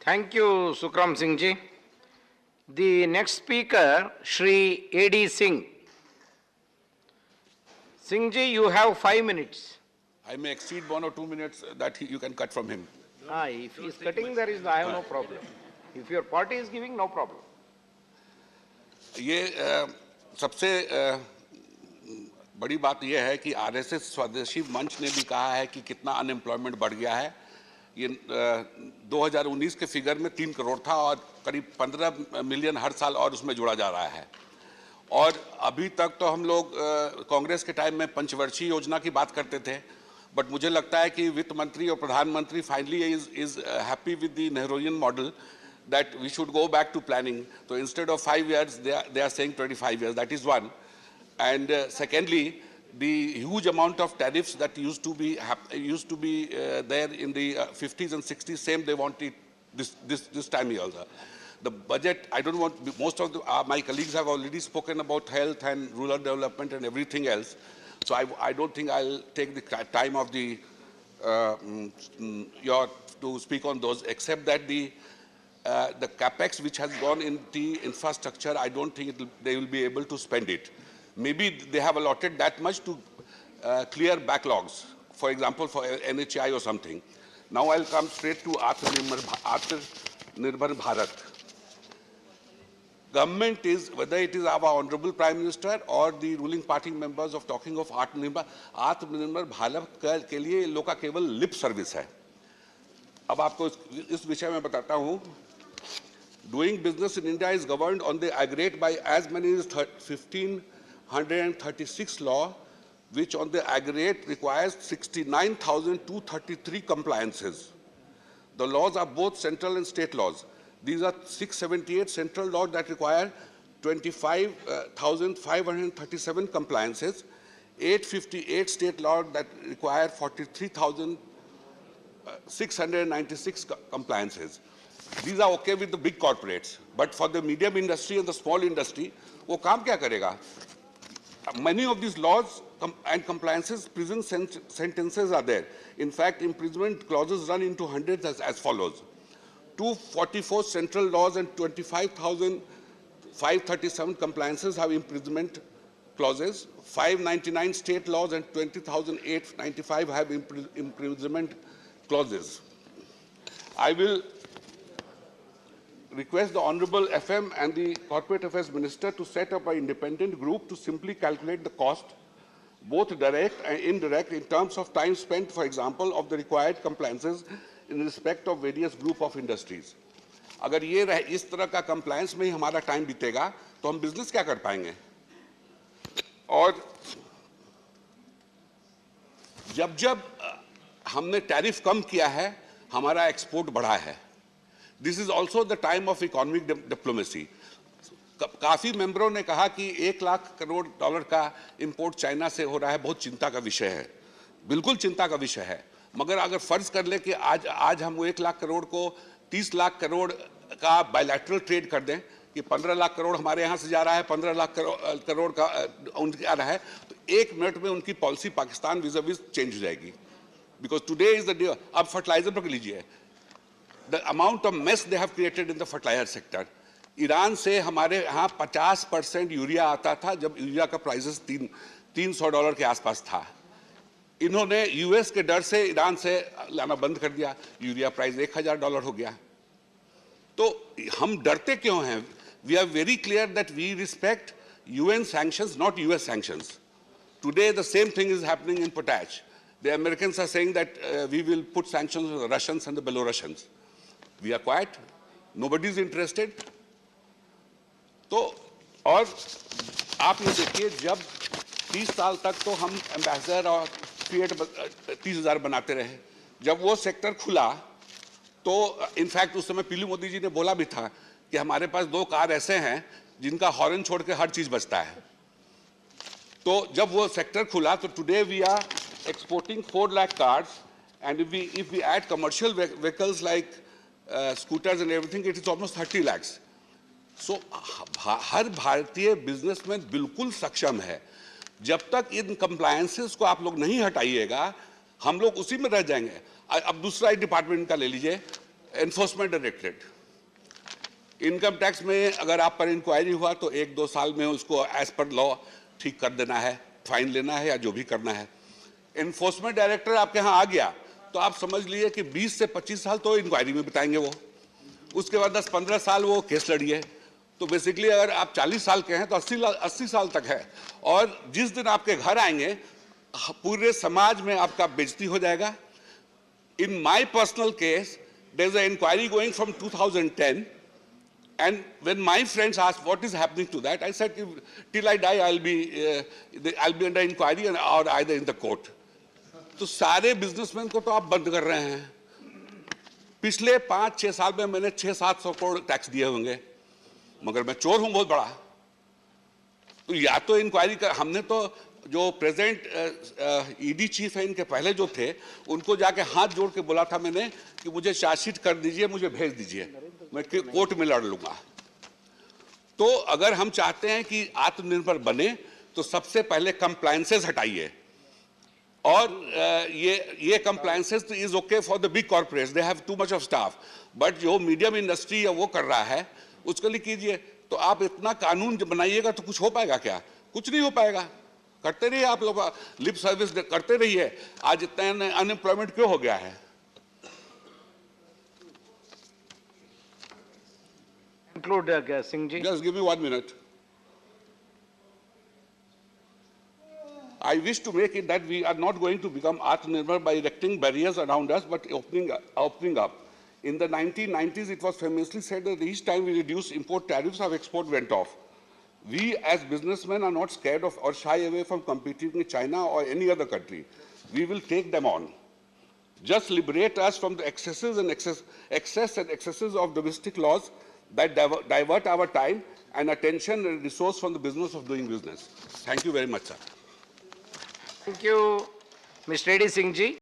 Thank you, Sukram Singh ji. The next speaker, Shri A.D. Singh. Singh ji, you have 5 minutes. I may exceed 1 or 2 minutes that you can cut from him. If he is cutting, I have no problem. If your party is giving, no problem. ये सबसे बड़ी बात यह है कि RSS स्वदेशी मंच ने भी कहा है कि कितना अनएम्प्लॉयमेंट बढ़ गया है। ये 2019 के फिगर में 3 करोड़ था और करीब 15 मिलियन हर साल और उसमें जोड़ा जा रहा है। और अभी तक तो हम लोग कांग्रेस के टाइम में पंचवर्षीय योजना की बात करते थे, बट मुझे लगता है कि वित्त मंत्री और प्रधानमंत्री finally is happy with the Nehruvian model that we should go back to planning. So instead of 5 years, they are saying 25 years. That is one. And secondly, the huge amount of tariffs that used to be there in the 50s and 60s, same they want it this time here also. The budget, I don't want, most of my colleagues have already spoken about health and rural development and everything else. So I don't think I'll take the time of to speak on those, except that the capex which has gone in the infrastructure, I don't think they will be able to spend it. Maybe they have allotted that much to clear backlogs, for example, for NHI or something. Now I'll come straight to Atmanirbhar Bharat. Government is, whether it is our Honorable Prime Minister or the ruling party members of talking of Atmanirbhar Bharat के लिए लोग का केवल lip service है। अब आपको इस विषय में बताता हूँ। Doing business in India is governed on the aggregate by as many as 1536 law, which on the aggregate requires 69,233 compliances. The laws are both central and state laws. These are 678 central laws that require 25,537 compliances, 858 state laws that require 43,696 compliances. These are okay with the big corporates, but for the medium industry and the small industry, वो काम क्या करेगा? Many of these laws and compliances, prison sentences are there. In fact, imprisonment clauses run into hundreds as follows: 244 central laws and 25,537 compliances have imprisonment clauses. 599 state laws and 20,895 have imprisonment clauses. I will request the Honorable FM and the Corporate Affairs Minister to set up an independent group to simply calculate the cost, both direct and indirect, in terms of time spent, for example, of the required compliances in respect of various group of industries. अगर ये इस तरह का compliance में ही हमारा time बीतेगा, तो हम business क्या कर पाएंगे? और जब हमने tariff कम किया है, हमारा export बढ़ा है. This is also the time of economic diplomacy. काफी मेंबरों ने कहा कि $1 लाख करोड़ का इंपोर्ट चाइना से हो रहा है, बहुत चिंता का विषय है। बिल्कुल चिंता का विषय है, मगर अगर फर्ज कर ले कि आज हम 1 लाख करोड़ को 30 लाख करोड़ का बायलैटरल ट्रेड कर दें कि 15 लाख करोड़ हमारे यहाँ से जा रहा है, 15 लाख करोड़ का उनके आ रहा है, तो 1 मिनट में उनकी पॉलिसी पाकिस्तान विज़ चेंज हो जाएगी। Because today is the day. अब फर्टिलाइजर पकड़ लीजिए, the amount of mess they have created in the fertilizer sector. Iran से हमारे यहाँ 50% यूरिया आता था जब यूरिया का प्राइसेस $300 के आसपास था। इन्होंने यूएस के डर से ईरान से लाना बंद कर दिया, यूरिया प्राइस $1000 हो गया। तो हम डरते क्यों हैं? We are very clear that we respect UN sanctions, not US sanctions. Today the same thing is happening in potash. The Americans are saying that we will put sanctions on the Russians and the Belarusians. We are quiet, nobody is interested. तो और आप ये देखिए, जब 30 साल तक तो हम एम्बेसडर और Fiat 30,000 बनाते रहे, जब वो सेक्टर खुला तो इनफैक्ट उस समय पीलू मोदी जी ने बोला भी था कि हमारे पास 2 कार ऐसे हैं जिनका हॉर्न छोड़ के हर चीज बजता है। तो जब वो सेक्टर खुला तो today we are exporting 4 lakh cars, and if we add commercial vehicles like scooters and everything, it is almost 30 lakhs. So हर भारतीय बिजनेसमैन बिल्कुल सक्षम है। जब तक इन कंप्लायंसेस को आप लोग नहीं हटाइएगा, हम लोग उसी में रह जाएंगे। अब दूसरा डिपार्टमेंट का ले लीजिए, एनफोर्समेंट डायरेक्टरेट, इनकम टैक्स में अगर आप पर इंक्वायरी हुआ तो 1-2 साल में उसको एज पर लॉ ठीक कर देना है, फाइन लेना है या जो भी करना है। एनफोर्समेंट डायरेक्टर आपके यहाँ आ गया तो आप समझ लीजिए कि 20 से 25 साल तो इंक्वायरी में बिताएंगे वो, उसके बाद 10-15 साल वो केस लड़िए। तो बेसिकली अगर आप 40 साल के हैं तो 80 साल तक है, और जिस दिन आपके घर आएंगे पूरे समाज में आपका बेइज्जती हो जाएगा। In my personal case there is a inquiry going from 2010, and when my friends asked what is happening to that, I said till I die I'll be under inquiry or either in the court. तो सारे businessman को तो आप बंद कर रहे हैं। पिछले 5-6 साल में मैंने 600-700 करोड़ टैक्स दिए होंगे, मगर मैं चोर हूं बहुत बड़ा। तो या तो इंक्वायरी कर, हमने तो जो प्रेजेंट ईडी चीफ है इनके पहले जो थे उनको जाके हाथ जोड़ के बोला था मैंने कि मुझे चार्जशीट कर दीजिए, मुझे भेज दीजिए, मैं कोर्ट में लड़ लूंगा। तो अगर हम चाहते हैं कि आत्मनिर्भर बने तो सबसे पहले कंप्लायंसेस हटाइए, और ये compliances is okay for the big corporates, they have too much of staff, but जो मीडियम इंडस्ट्री या वो कर रहा है उसके लिए कीजिए। तो आप इतना कानून बनाइएगा तो कुछ हो पाएगा क्या? कुछ नहीं हो पाएगा। करते रहिए आप लोग, लिप सर्विस करते रहिए। आज इतना अनएम्प्लॉयमेंट क्यों हो गया है? Conclude, Singh ji. Just give me 1 minute. I wish to make it that we are not going to become Atmanirbhar by erecting barriers around us, but opening up. In the 1990s, it was famously said that each time we reduced import tariffs, our export went off. We as businessmen are not scared of or shy away from competing with China or any other country. We will take them on. Just liberate us from the excess and excesses of domestic laws that divert our time and attention and resource from the business of doing business. Thank you very much, sir. Thank you, Mr. Reddy Singh ji.